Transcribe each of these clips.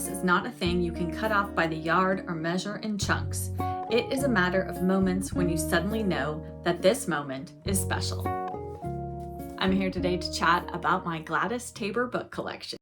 Happiness is not a thing you can cut off by the yard or measure in chunks. It is a matter of moments when you suddenly know that this moment is special. I'm here today to chat about my Gladys Taber book collection.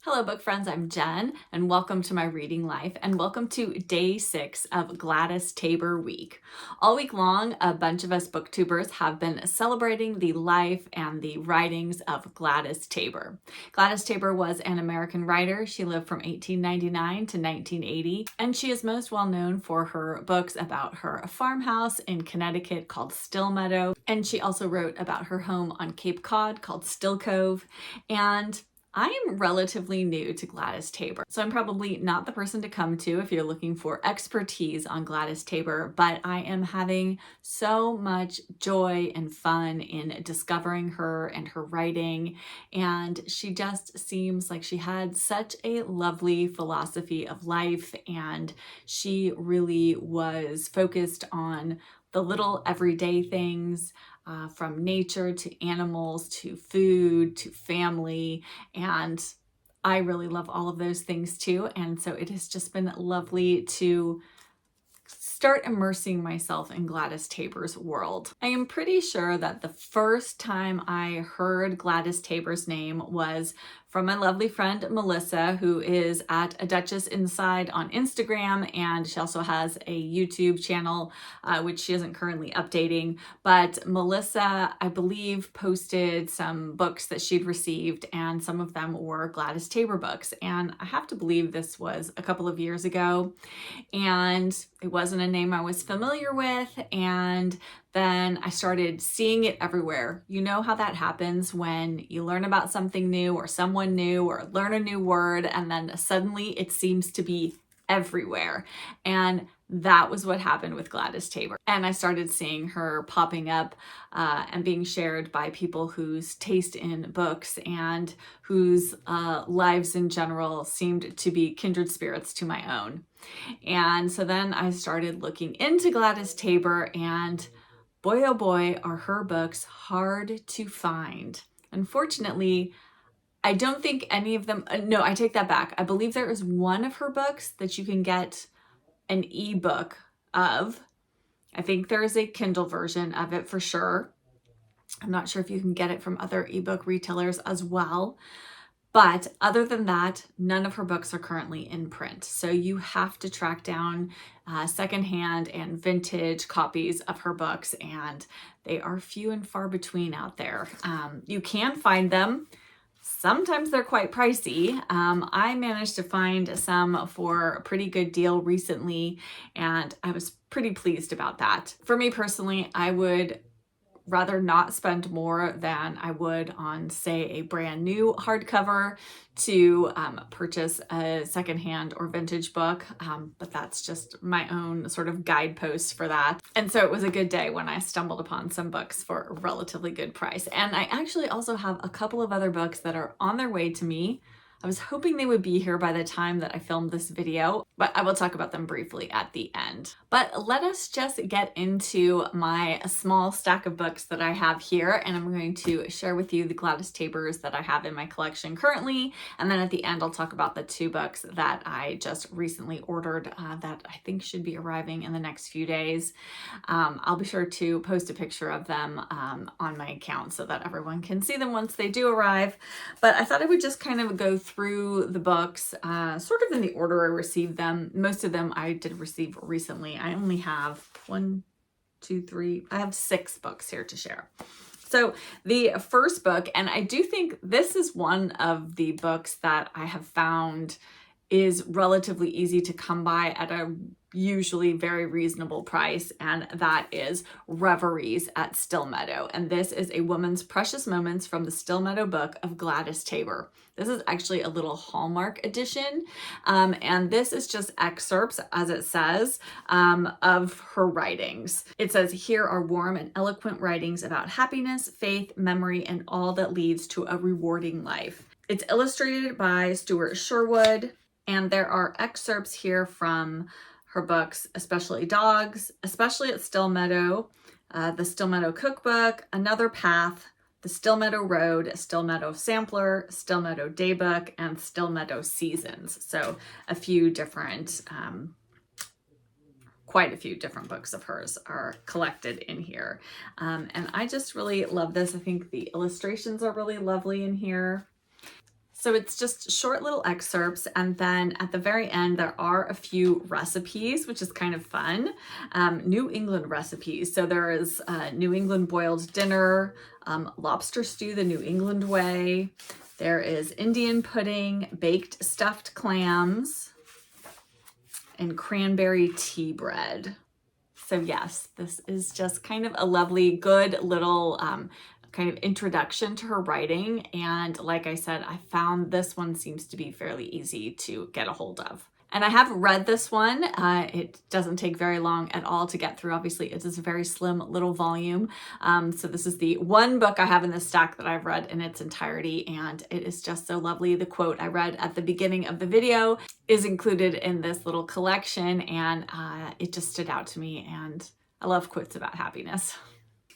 Hello book friends, I'm Jen and welcome to my reading life and welcome to day 6 of Gladys Taber week. All week long, a bunch of us booktubers have been celebrating the life and the writings of Gladys Taber. Gladys Taber was an American writer. She lived from 1899 to 1980 and she is most well known for her books about her farmhouse in Connecticut called Stillmeadow, and she also wrote about her home on Cape Cod called Still Cove. And I am relatively new to Gladys Taber, so I'm probably not the person to come to if you're looking for expertise on Gladys Taber, but I am having so much joy and fun in discovering her and her writing, and she just seems like she had such a lovely philosophy of life, and she really was focused on the little everyday things, from nature to animals to food to family, and I really love all of those things too. And so it has just been lovely to start immersing myself in Gladys Taber's world. I am pretty sure that the first time I heard Gladys Taber's name was from my lovely friend Melissa, who is at A Duchess Inside on Instagram, and she also has a YouTube channel, which she isn't currently updating. But Melissa, I believe, posted some books that she'd received, and some of them were Gladys Taber books. And I have to believe this was a couple of years ago, and it wasn't a name I was familiar with, and then I started seeing it everywhere. You know how that happens when you learn about something new or someone new or learn a new word, and then suddenly it seems to be everywhere. And that was what happened with Gladys Taber. And I started seeing her popping up and being shared by people whose taste in books and whose lives in general seemed to be kindred spirits to my own. And so then I started looking into Gladys Taber, and boy, oh boy, are her books hard to find. Unfortunately, I don't think any of them, no, I take that back. I believe there is one of her books that you can get an ebook of. I think there is a Kindle version of it for sure. I'm not sure if you can get it from other ebook retailers as well. But other than that, none of her books are currently in print. So you have to track down secondhand and vintage copies of her books, and they are few and far between out there. You can find them. Sometimes they're quite pricey. I managed to find some for a pretty good deal recently, and I was pretty pleased about that. For me personally, I would rather not spend more than I would on, say, a brand new hardcover to purchase a secondhand or vintage book, but that's just my own sort of guidepost for that. And so it was a good day when I stumbled upon some books for a relatively good price. And I actually also have a couple of other books that are on their way to me. I was hoping they would be here by the time that I filmed this video, but I will talk about them briefly at the end. But let us just get into my small stack of books that I have here, and I'm going to share with you the Gladys Tabers that I have in my collection currently, and then at the end I'll talk about the 2 books that I just recently ordered that I think should be arriving in the next few days. I'll be sure to post a picture of them on my account so that everyone can see them once they do arrive, but I thought I would just kind of go through the books sort of in the order I received them. Most of them I did receive recently. I only have 1, 2, 3, I have 6 books here to share. So the first book, and I do think this is one of the books that I have found is relatively easy to come by at a usually very reasonable price, and that is Reveries at Stillmeadow. And this is a woman's precious moments from the Stillmeadow book of Gladys Taber. This is actually a little Hallmark edition, and this is just excerpts, as it says, of her writings. It says, "Here are warm and eloquent writings about happiness, faith, memory, and all that leads to a rewarding life." It's illustrated by Stuart Sherwood, and there are excerpts here from her books, Especially Dogs, Especially at Stillmeadow, the Stillmeadow Cookbook, Another Path, the Stillmeadow Road, Stillmeadow Sampler, Stillmeadow Daybook, and Stillmeadow Seasons. So a few different, quite a few different books of hers are collected in here. And I just really love this. I think the illustrations are really lovely in here. So it's just short little excerpts, and then at the very end there are a few recipes, which is kind of fun. New England recipes. So there is New England boiled dinner, lobster stew the New England way. There is Indian pudding, baked stuffed clams, and cranberry tea bread. So yes, this is just kind of a lovely, good little kind of introduction to her writing. And like I said, I found this one seems to be fairly easy to get a hold of. And I have read this one. It doesn't take very long at all to get through. Obviously, it is a very slim little volume. So this is the one book I have in this stack that I've read in its entirety, and it is just so lovely. The quote I read at the beginning of the video is included in this little collection, and it just stood out to me, and I love quotes about happiness.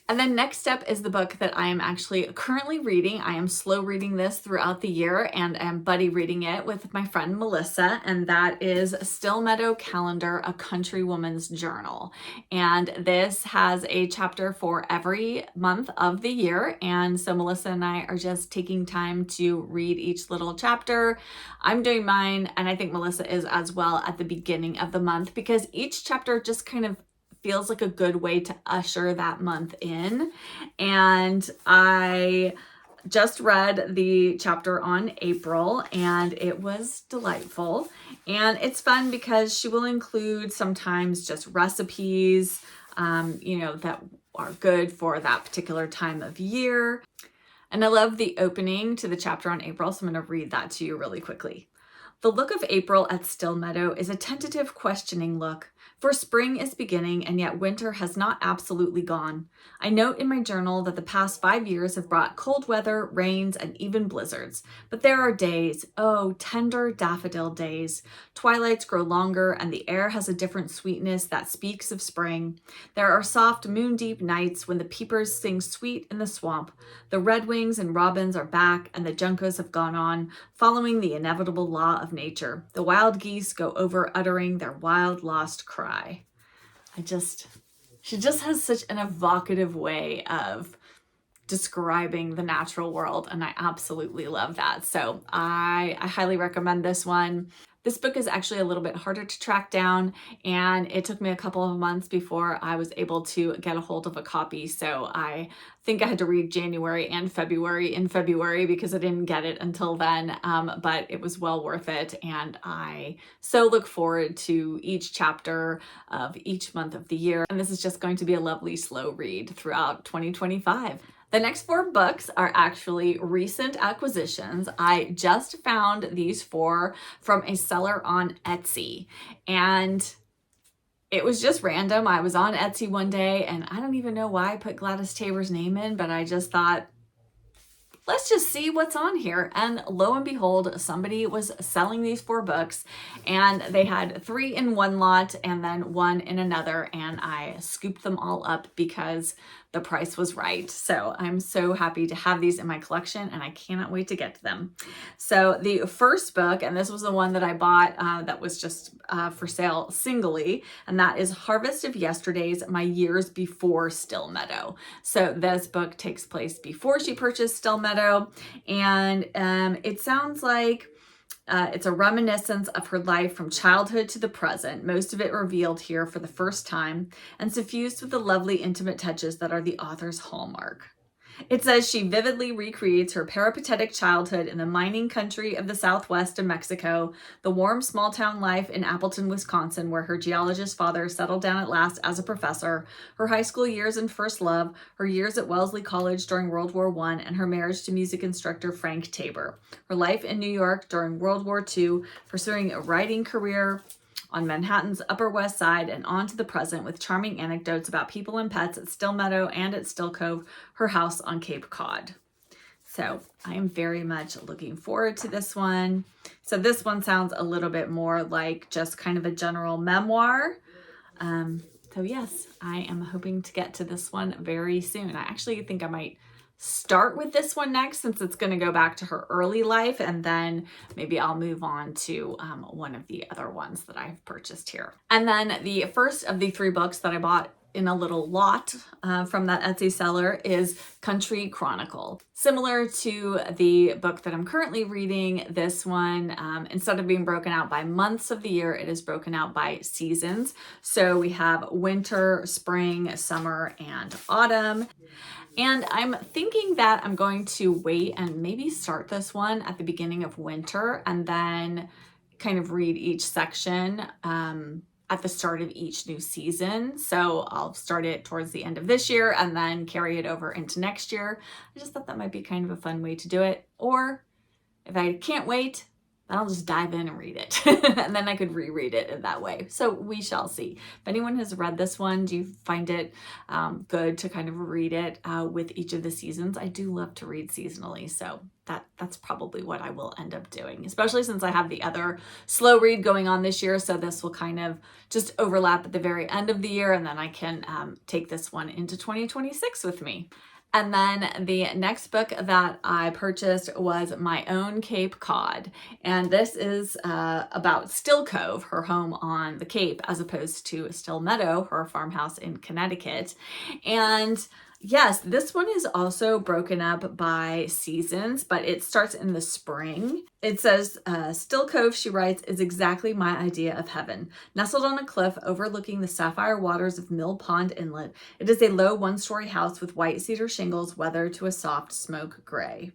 And then next up is the book that I am actually currently reading. I am slow reading this throughout the year, and I'm buddy reading it with my friend Melissa, and that is Stillmeadow Calendar, A Country Woman's Journal. And this has a chapter for every month of the year, and so Melissa and I are just taking time to read each little chapter. I'm doing mine, and I think Melissa is as well, at the beginning of the month, because each chapter just kind of feels like a good way to usher that month in. And I just read the chapter on April, and it was delightful. And it's fun because she will include sometimes just recipes, you know, that are good for that particular time of year. And I love the opening to the chapter on April, so I'm going to read that to you really quickly. The look of April at Stillmeadow is a tentative, questioning look. For spring is beginning, and yet winter has not absolutely gone. I note in my journal that the past 5 years have brought cold weather, rains, and even blizzards. But there are days, oh, tender daffodil days. Twilights grow longer, and the air has a different sweetness that speaks of spring. There are soft, moon-deep nights when the peepers sing sweet in the swamp. The redwings and robins are back, and the juncos have gone on, following the inevitable law of nature. The wild geese go over uttering their wild, lost cry. She just has such an evocative way of describing the natural world, and I absolutely love that. So I highly recommend this one. This book is actually a little bit harder to track down, and it took me a couple of months before I was able to get a hold of a copy. So I think I had to read January and February in February because I didn't get it until then, but it was well worth it. And I so look forward to each chapter of each month of the year. And this is just going to be a lovely slow read throughout 2025. The next 4 books are actually recent acquisitions. I just found these 4 from a seller on Etsy, and it was just random. I was on Etsy one day, and I don't even know why I put Gladys Taber's name in, but I just thought, let's just see what's on here. And lo and behold, somebody was selling these 4 books, and they had 3 in one lot and then 1 in another, and I scooped them all up because the price was right. So I'm so happy to have these in my collection, and I cannot wait to get to them. So the first book, and this was the one that I bought that was just for sale singly, and that is Harvest of Yesterdays, My Years Before Stillmeadow. So this book takes place before she purchased Stillmeadow, and it sounds like it's a reminiscence of her life from childhood to the present, most of it revealed here for the first time, and suffused with the lovely intimate touches that are the author's hallmark. It says she vividly recreates her peripatetic childhood in the mining country of the Southwest of Mexico, the warm small-town life in Appleton, Wisconsin, where her geologist father settled down at last as a professor, her high school years and first love, her years at Wellesley College during World War I, and her marriage to music instructor Frank Taber, her life in New York during World War II, pursuing a writing career on Manhattan's Upper West Side, and on to the present with charming anecdotes about people and pets at Stillmeadow and at Still Cove, her house on Cape Cod. So I am very much looking forward to this one. So this one sounds a little bit more like just kind of a general memoir. So yes, I am hoping to get to this one very soon. I actually think I might start with this one next since it's going to go back to her early life, and then maybe I'll move on to one of the other ones that I've purchased here. And then the first of the 3 books that I bought in a little lot from that Etsy seller is Country Chronicle. Similar to the book that I'm currently reading, this one, instead of being broken out by months of the year, it is broken out by seasons. So we have winter, spring, summer, and autumn. And I'm thinking that I'm going to wait and maybe start this one at the beginning of winter and then kind of read each section at the start of each new season. So I'll start it towards the end of this year and then carry it over into next year. I just thought that might be kind of a fun way to do it. Or if I can't wait, then I'll just dive in and read it. And then I could reread it in that way. So we shall see. If anyone has read this one, do you find it good to kind of read it with each of the seasons? I do love to read seasonally, so that's probably what I will end up doing, especially since I have the other slow read going on this year. So this will kind of just overlap at the very end of the year, and then I can take this one into 2026 with me. And then the next book that I purchased was My Own Cape Cod. And this is about Still Cove, her home on the Cape, as opposed to Stillmeadow, her farmhouse in Connecticut. And yes, this one is also broken up by seasons, but it starts in the spring. It says, Still Cove, she writes, is exactly my idea of heaven. Nestled on a cliff overlooking the sapphire waters of Mill Pond Inlet, it is a low one-story house with white cedar shingles weathered to a soft smoke gray.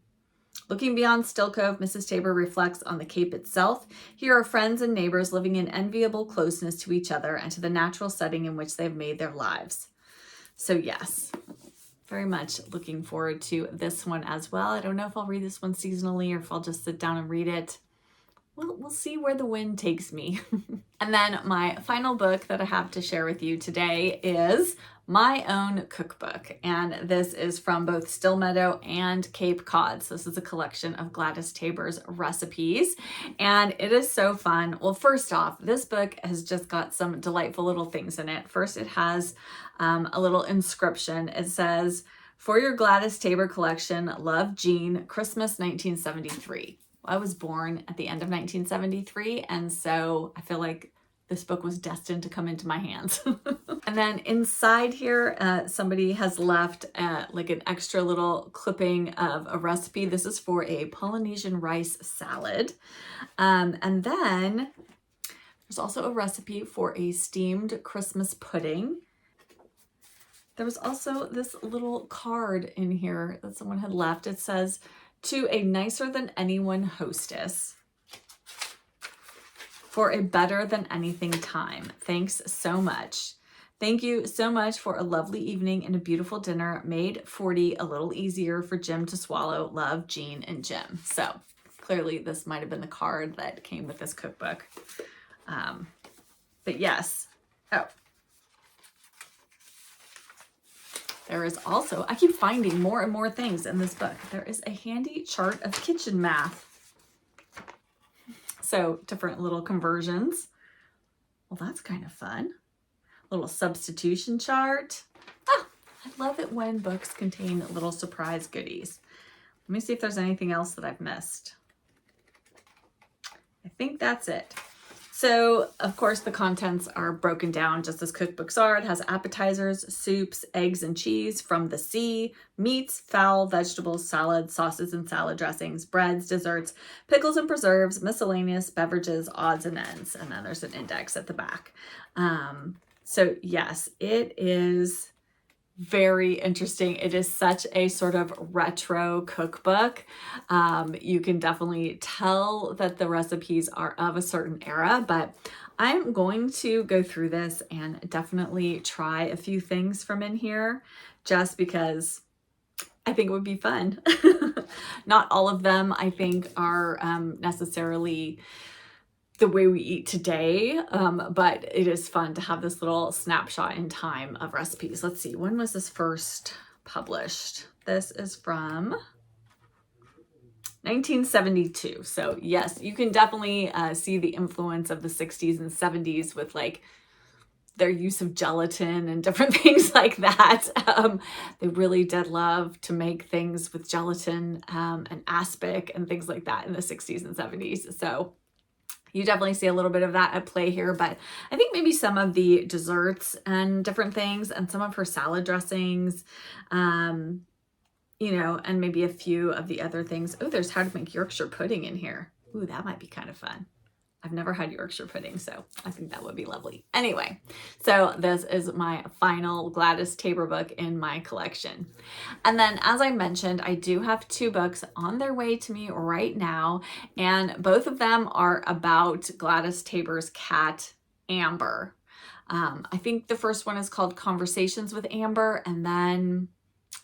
Looking beyond Still Cove, Mrs. Taber reflects on the Cape itself. Here are friends and neighbors living in enviable closeness to each other and to the natural setting in which they've made their lives. So yes, very much looking forward to this one as well. I don't know if I'll read this one seasonally or if I'll just sit down and read it. We'll see where the wind takes me. And then my final book that I have to share with you today is My Own Cookbook. And this is from both Stillmeadow and Cape Cod. So this is a collection of Gladys Taber's recipes. And it is so fun. Well, first off, this book has just got some delightful little things in it. First, it has a little inscription. It says, "For your Gladys Taber collection, love, Jean, Christmas 1973. I was born at the end of 1973, and so I feel like this book was destined to come into my hands. And then inside here, somebody has left like an extra little clipping of a recipe. This is for a Polynesian rice salad. And then there's also a recipe for a steamed Christmas pudding. There was also this little card in here that someone had left. It says, "To a nicer than anyone hostess, for a better than anything time. Thanks so much. Thank you so much for a lovely evening and a beautiful dinner. Made 40 a little easier for Jim to swallow. Love, Jean and Jim." So clearly this might have been the card that came with this cookbook. But yes. Oh. There is also, I keep finding more and more things in this book. There is a handy chart of kitchen math. So different little conversions. Well, that's kind of fun. Little substitution chart. Oh, I love it when books contain little surprise goodies. Let me see if there's anything else that I've missed. I think that's it. So, of course, the contents are broken down just as cookbooks are. It has appetizers, soups, eggs and cheese from the sea, meats, fowl, vegetables, salads, sauces and salad dressings, breads, desserts, pickles and preserves, miscellaneous beverages, odds and ends. And then there's an index at the back. So yes, it is very interesting. It is such a sort of retro cookbook. You can definitely tell that the recipes are of a certain era, but I'm going to go through this and definitely try a few things from in here just because I think it would be fun. Not all of them, I think, are necessarily the way we eat today, but it is fun to have this little snapshot in time of recipes. Let's see, when was this first published? This is from 1972. So yes, you can definitely see the influence of the 60s and 70s with like their use of gelatin and different things like that. They really did love to make things with gelatin and aspic and things like that in the 60s and 70s. So you definitely see a little bit of that at play here, but I think maybe some of the desserts and different things and some of her salad dressings, you know, and maybe a few of the other things. Oh, there's how to make Yorkshire pudding in here. Ooh, that might be kind of fun. I've never had Yorkshire pudding, so I think that would be lovely. Anyway, so this is my final Gladys Taber book in my collection. And then, as I mentioned, I do have 2 books on their way to me right now, and both of them are about Gladys Taber's cat, Amber. I think the first one is called Conversations with Amber, and then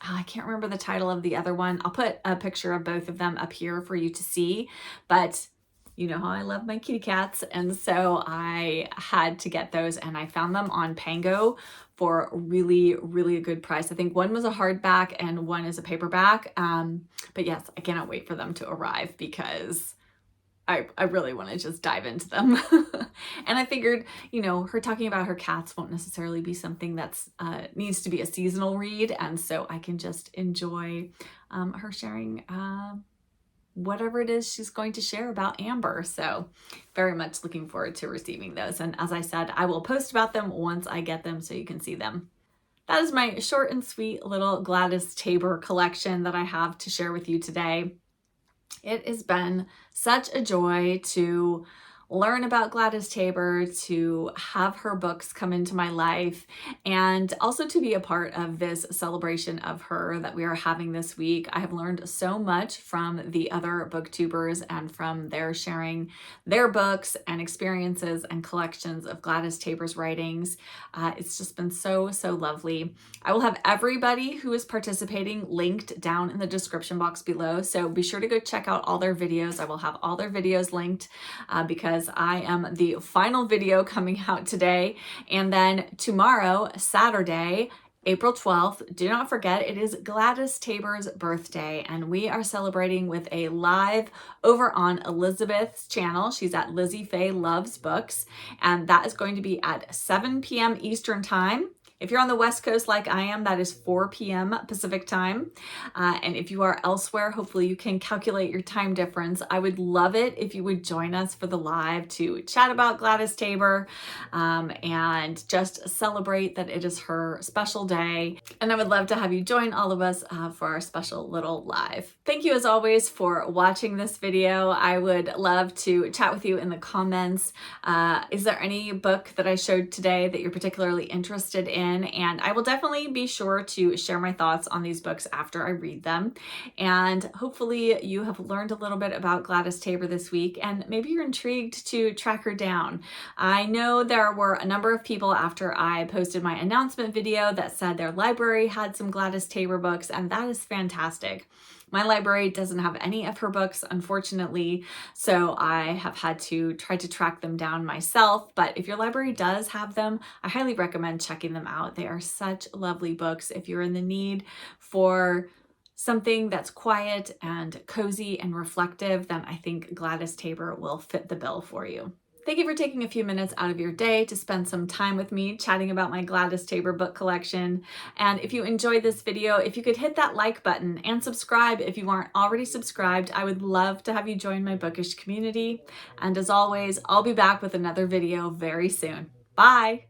I can't remember the title of the other one. I'll put a picture of both of them up here for you to see, but you know how I love my kitty cats, and so I had to get those, and I found them on Pango for really, really a good price. I think one was a hardback and one is a paperback, but yes, I cannot wait for them to arrive because I really want to just dive into them. And I figured, you know, her talking about her cats won't necessarily be something that's needs to be a seasonal read, and so I can just enjoy her sharing whatever it is she's going to share about Amber. So very much looking forward to receiving those. And as I said, I will post about them once I get them so you can see them. That is my short and sweet little Gladys Taber collection that I have to share with you today. It has been such a joy to learn about Gladys Taber, to have her books come into my life, and also to be a part of this celebration of her that we are having this week. I have learned so much from the other booktubers and from their sharing their books and experiences and collections of Gladys Taber's writings. It's just been so, so lovely. I will have everybody who is participating linked down in the description box below, so be sure to go check out all their videos. I will have all their videos linked because I am the final video coming out today. And then tomorrow, Saturday, April 12th, do not forget, it is Gladys Taber's birthday, and we are celebrating with a live over on Elizabeth's channel. She's at Lizzie Faye Loves Books, and that is going to be at 7 p.m. Eastern Time. If you're on the West Coast like I am, that is 4 p.m. Pacific time. And if you are elsewhere, hopefully you can calculate your time difference. I would love it if you would join us for the live to chat about Gladys Taber and just celebrate that it is her special day. And I would love to have you join all of us for our special little live. Thank you as always for watching this video. I would love to chat with you in the comments. Is there any book that I showed today that you're particularly interested in? And I will definitely be sure to share my thoughts on these books after I read them. And hopefully you have learned a little bit about Gladys Taber this week, and maybe you're intrigued to track her down. I know there were a number of people after I posted my announcement video that said their library had some Gladys Taber books, and that is fantastic. My library doesn't have any of her books, unfortunately, so I have had to try to track them down myself. But if your library does have them, I highly recommend checking them out. They are such lovely books. If you're in the need for something that's quiet and cozy and reflective, then I think Gladys Taber will fit the bill for you. Thank you for taking a few minutes out of your day to spend some time with me chatting about my Gladys Taber book collection. And if you enjoyed this video, if you could hit that like button and subscribe if you aren't already subscribed, I would love to have you join my bookish community. And as always, I'll be back with another video very soon. Bye!